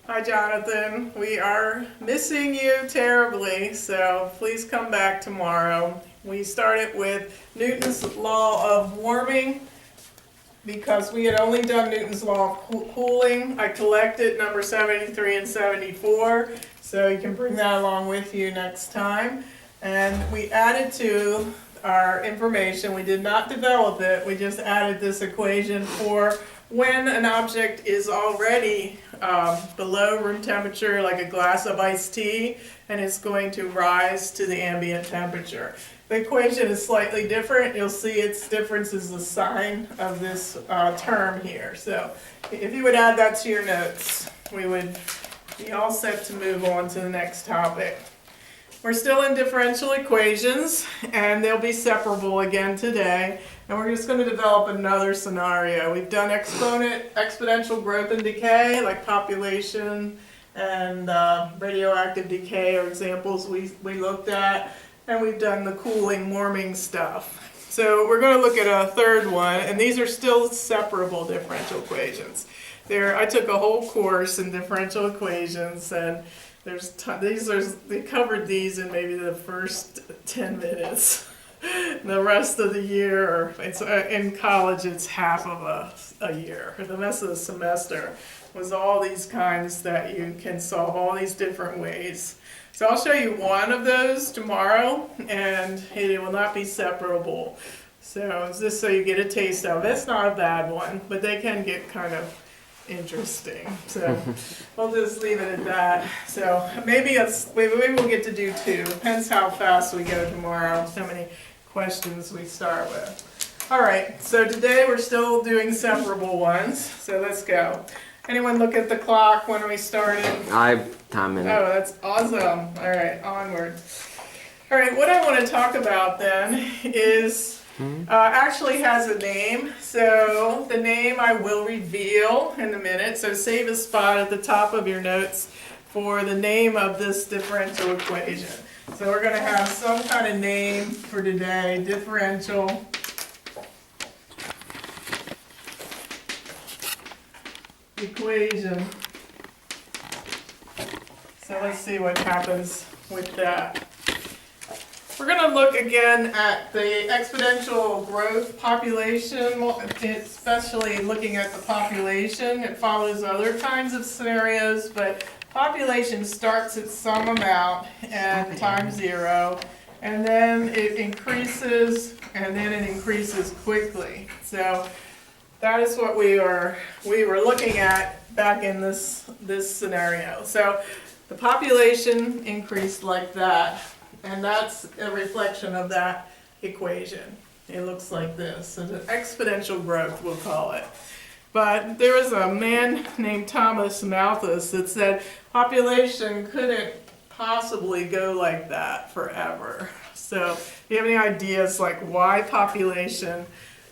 Hi, Jonathan. We are missing you terribly, so please come back tomorrow. We started with Newton's law of warming because we had only done Newton's law of cooling. I collected number 73 and 74, so you can bring that along with you next time. And we added to our information, we did not develop it, we just added this equation for when an object is already below room temperature, like a glass of iced tea, and it's going to rise to the ambient temperature. The equation is slightly different. You'll see its difference is the sign of this term here. So if you would add that to your notes, we would be all set to move on to the next topic. We're still in differential equations, and they'll be separable again today. And we're just going to develop another scenario. We've done exponential growth and decay, like population and radioactive decay are examples we looked at. And we've done the cooling, warming stuff. So we're going to look at a third one, and these are still separable differential equations. I took a whole course in differential equations, and they covered these in maybe the first 10 minutes. The rest of the year, in college, it's half of a year. The rest of the semester was all these kinds that you can solve all these different ways. So I'll show you one of those tomorrow, and it will not be separable. So just so you get a taste of it. It's not a bad one, but they can get kind of interesting. So we'll just leave it at that. So maybe we'll get to do two. Depends how fast we go tomorrow, how many questions we start with. All right, so today we're still doing separable ones. So let's go. Anyone look at the clock when we started? Time in. Oh, that's awesome. All right, onward. All right, what I want to talk about then is actually has a name. So the name I will reveal in a minute. So save a spot at the top of your notes for the name of this differential equation. So we're going to have some kind of name for today, differential equation. So let's see what happens with that. We're going to look again at the exponential growth population, especially looking at the population. It follows other kinds of scenarios, but population starts at some amount and times 0, and then it increases, and then it increases quickly. So that is what we were looking at back in this scenario. So the population increased like that, and that's a reflection of that equation. It looks like this. It's an exponential growth, we'll call it. But there was a man named Thomas Malthus that said population couldn't possibly go like that forever. So do you have any ideas like why population,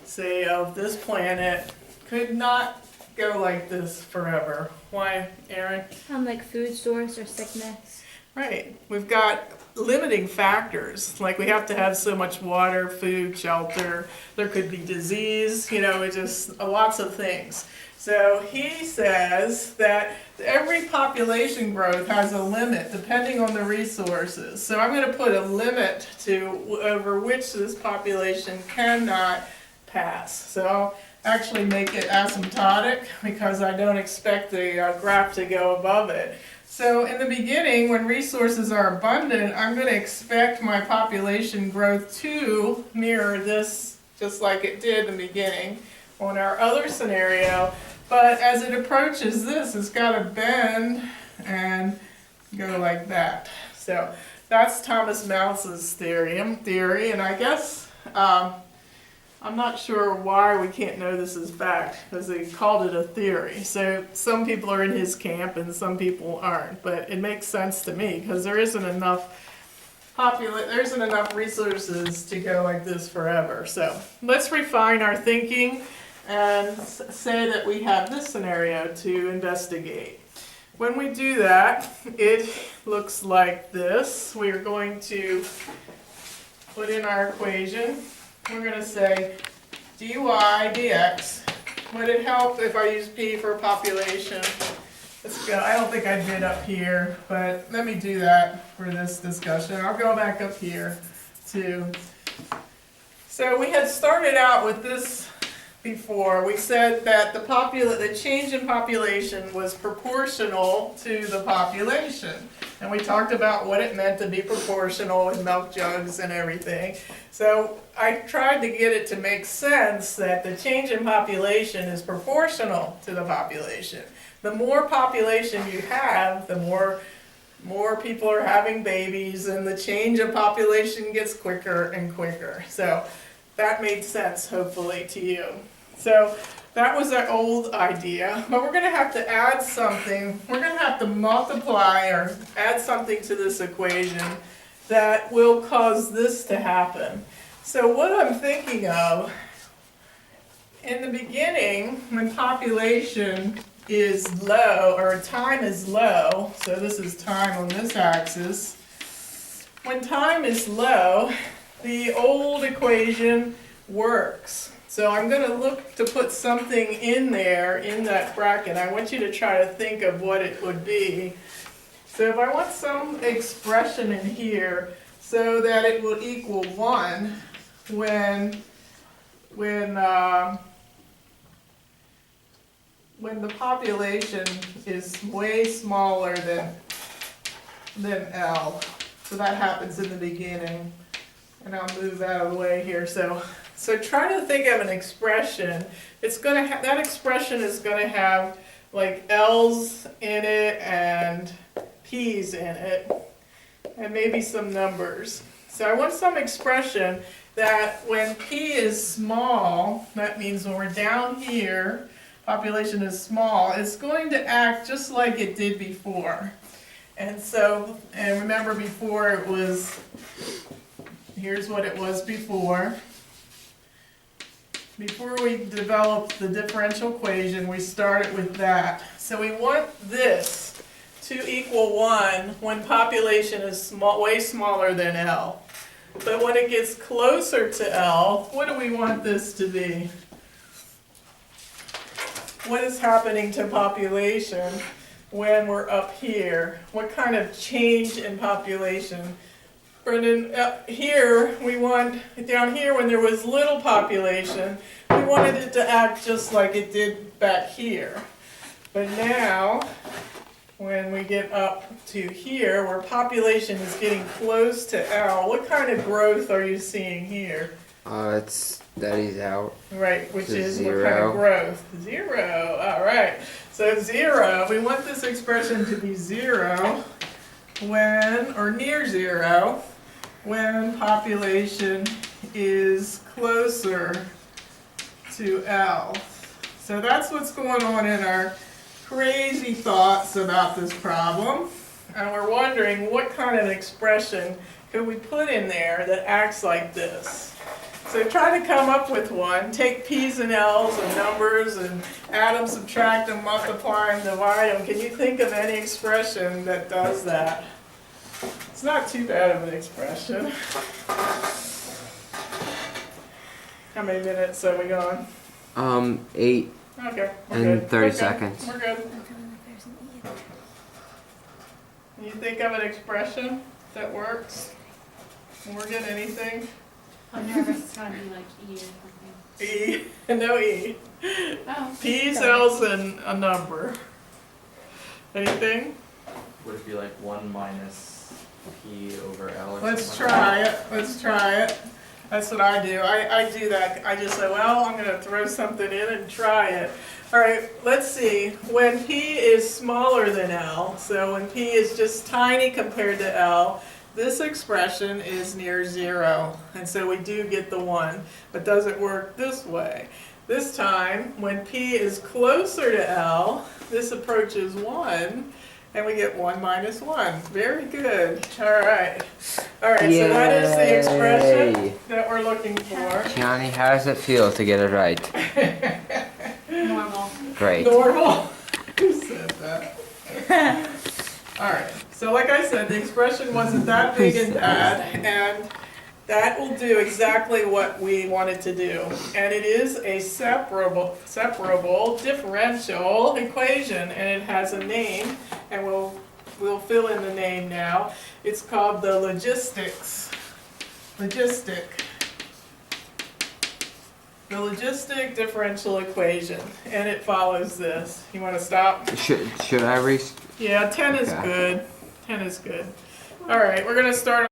say, of this planet could not go like this forever? Why, Aaron? Like food source or sickness. Right. We've got limiting factors, like we have to have so much water, food, shelter. There could be disease, just lots of things. So he says that every population growth has a limit depending on the resources. So I'm going to put a limit to over which this population cannot pass. So I'll actually make it asymptotic because I don't expect the graph to go above it. So in the beginning, when resources are abundant, I'm going to expect my population growth to mirror this just like it did in the beginning on our other scenario. But as it approaches this, it's got to bend and go like that. So that's Thomas Malthus's theory, and I guess I'm not sure why we can't know this is fact, because he called it a theory. So some people are in his camp and some people aren't, but it makes sense to me because there isn't enough resources to go like this forever. So let's refine our thinking and say that we have this scenario to investigate. When we do that, it looks like this. We are going to put in our equation. We're going to say dy dx. Would it help if I use p for population? Let's go, I don't think I did up here, but let me do that for this discussion. I'll go back up here too. So we had started out with this before. We said that the change in population was proportional to the population. And we talked about what it meant to be proportional with milk jugs and everything. So I tried to get it to make sense that the change in population is proportional to the population. The more population you have, the more people are having babies, and the change of population gets quicker and quicker. So that made sense, hopefully, to you. So that was our old idea, but we're going to have to add something. We're going to have to multiply or add something to this equation that will cause this to happen. So what I'm thinking of, in the beginning, when population is low, or time is low, so this is time on this axis. When time is low, the old equation works. So I'm going to look to put something in there, in that bracket. I want you to try to think of what it would be. So if I want some expression in here so that it will equal 1 when the population is way smaller than L. So that happens in the beginning. And I'll move that out of the way here. So try to think of an expression. It's going to that expression is going to have like L's in it and P's in it, and maybe some numbers. So I want some expression that when P is small, that means when we're down here, population is small, it's going to act just like it did before. And remember before it was, here's what it was before. Before we developed the differential equation, we started with that. So we want this to equal 1 when population is way smaller than L. But when it gets closer to L, what do we want this to be? What is happening to population when we're up here? What kind of change in population? Brendan, here, down here when there was little population, we wanted it to act just like it did back here. But now, when we get up to here, where population is getting close to L, what kind of growth are you seeing here? It's steadies out. Right, which is zero. What kind of growth? 0, all right. So 0, we want this expression to be 0 or near 0, when population is closer to L. So that's what's going on in our crazy thoughts about this problem. And we're wondering what kind of expression could we put in there that acts like this. So try to come up with one. Take P's and L's and numbers and add them, subtract them, multiply them, divide them. Can you think of any expression that does that? It's not too bad of an expression. How many minutes are we going? 8 Okay, we're and good. 30 We're good. seconds. We're good. Can you think of an expression that works? Morgan, anything? I'm nervous it's gonna be like E or something. E, no E. Oh. P, L's, and a number. Anything? Would it be like 1 minus P over L or Let's something like try it. Let's try it. That's what I do. I do that. I just say, well, I'm going to throw something in and try it. All right, let's see. When P is smaller than L, so when P is just tiny compared to L, this expression is near 0. And so we do get the 1. But does it work this way? This time, when P is closer to L, this approaches 1. And we get 1 minus 1. Very good. All right. All right, so that is the expression Yay. that we're looking for. Johnny, how does it feel to get it right? Normal. Great. Normal. Who said that? All right. So like I said, the expression wasn't that big and bad. And That will do exactly what we wanted to do. And it is a separable differential equation, and it has a name, and we'll fill in the name now. It's called the logistic differential equation, and it follows this. You want to stop? Should I Yeah, 10 is Okay. good. 10 is good. All right, we're going to start